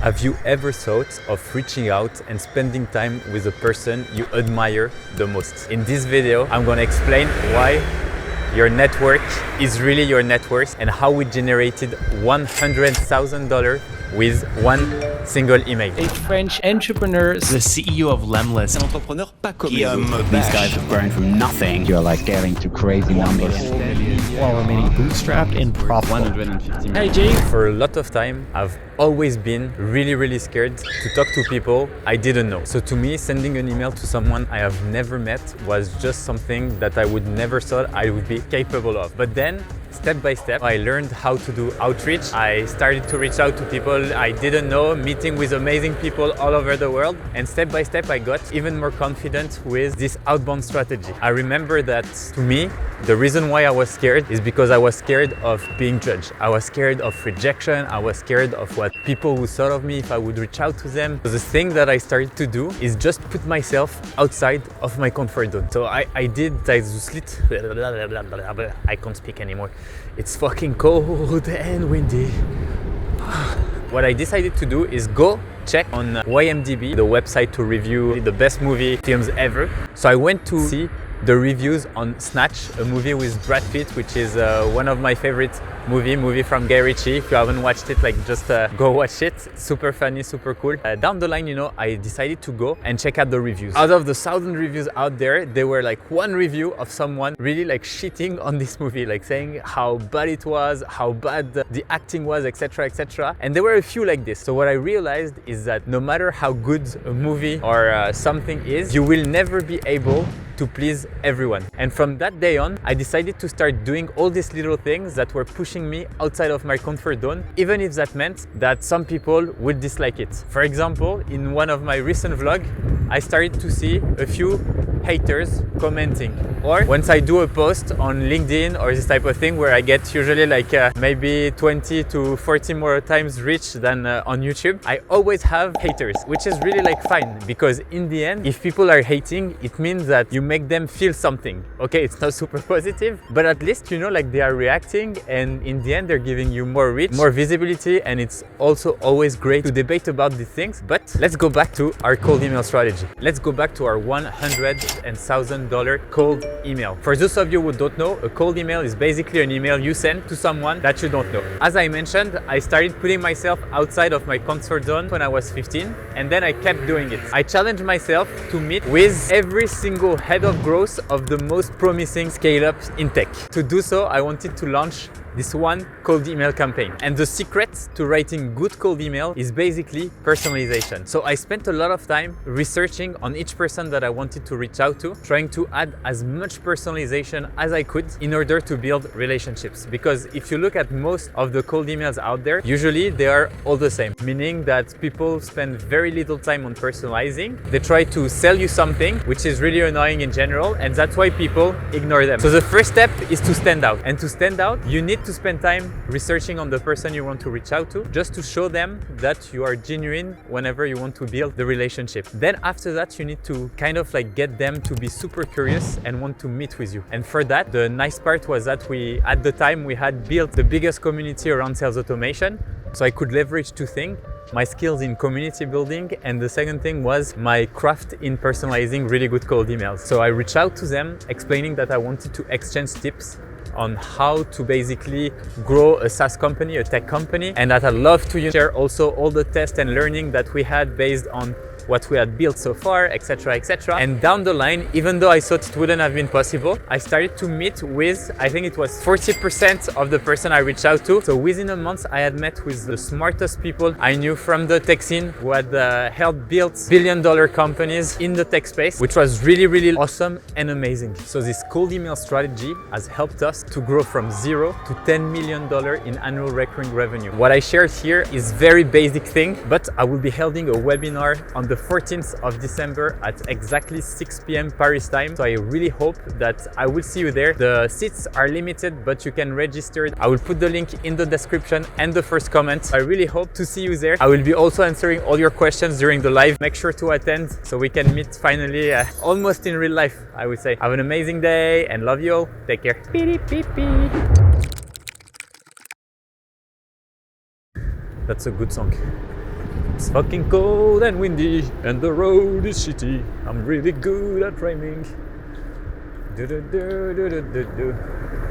Have you ever thought of reaching out and spending time with a person you admire the most? In this video, I'm gonna explain why your network is really your net worth and how we generated $100,000 with one single email. A French entrepreneur, the CEO of Lemlist, un entrepreneur pas comme These guys have grown from nothing. You're like getting to crazy numbers. while remaining bootstrapped and profitable. 150 million. Hey Jay, For a lot of time, I've always been really scared to talk to people I didn't know. So to me, sending an email to someone I have never met was just something that I would never thought I would be capable of. But then, step by step, I learned how to do outreach. I started to reach out to people I didn't know, meeting with amazing people all over the world. And step by step, I got even more confident with this outbound strategy. I remember that to me, the reason why I was scared is because I was scared of being judged. I was scared of rejection. I was scared of what people would thought of me if I would reach out to them. So the thing that I started to do is just put myself outside of my comfort zone. So I did I can't speak anymore. It's fucking cold and windy. What I decided to do is go check on YMDB, the website to review the best movie films ever. So I went to see the reviews on Snatch, a movie with Brad Pitt, which is one of my favorite movie from Guy Ritchie. If you haven't watched it, like just go watch it. Super funny, super cool. Down the line, you know, I decided to go and check out the reviews. Out of the 1,000 reviews out there, there were like one review of someone really like shitting on this movie, like saying how bad it was, how bad the acting was, etc, etc. And there were a few like this. So what I realized is that no matter how good a movie or something is, you will never be able to please everyone. And from that day on, I decided to start doing all these little things that were pushing me outside of my comfort zone, even if that meant that some people would dislike it. For example, in one of my recent vlogs, I started to see a few haters commenting. Or once I do a post on LinkedIn or this type of thing where I get usually like maybe 20 to 40 more times reach than on YouTube, I always have haters, which is really like fine, because in the end, if people are hating, it means that you make them feel something. Okay, it's not super positive, but at least, you know, like they are reacting, and in the end, they're giving you more reach, more visibility, and it's also always great to debate about these things. But let's go back to our cold email strategy. Let's go back to our $100,000 cold email. For those of you who don't know, a cold email is basically an email you send to someone that you don't know. As I mentioned, I started putting myself outside of my comfort zone when I was 15, and then I kept doing it. I challenged myself to meet with every single head of growth of the most promising scale-ups in tech. To do so, I wanted to launch this one cold email campaign. And the secret to writing good cold email is basically personalization. So I spent a lot of time researching on each person that I wanted to reach out to, trying to add as much personalization as I could in order to build relationships. Because if you look at most of the cold emails out there, usually they are all the same, meaning that people spend very little time on personalizing. They try to sell you something, which is really annoying in general, and that's why people ignore them. So the first step is to stand out. And to stand out, you need to spend time researching on the person you want to reach out to, just to show them that you are genuine whenever you want to build the relationship. Then after that, you need to kind of like get them to be super curious and want to meet with you. And for that, the nice part was that at the time we had built the biggest community around sales automation. So I could leverage two things: my skills in community building, and the second thing was my craft in personalizing really good cold emails. So I reached out to them explaining that I wanted to exchange tips on how to basically grow a SaaS company, a tech company, and that I'd love to share also all the tests and learning that we had based on what we had built so far, etc, etc. And down the line, even though I thought it wouldn't have been possible, I started to meet with, I think it was 40% of the person I reached out to. So within a month, I had met with the smartest people I knew from the tech scene, who had helped build billion-dollar companies in the tech space, which was really awesome and amazing. So this cold email strategy has helped us to grow from 0 to $10 million in annual recurring revenue. What I shared here is very basic thing, but I will be holding a webinar on the 14th of December at exactly 6 p.m. Paris time. So I really hope that I will see you there. The seats are limited, but you can register. I will put the link in the description and the first comment. I really hope to see you there. I will be also answering all your questions during the live. Make sure to attend so we can meet finally almost in real life, I would say. Have an amazing day and love you all. Take care. That's a good song. It's fucking cold and windy, and the road is shitty. I'm really good at rhyming. Do do do do do do do.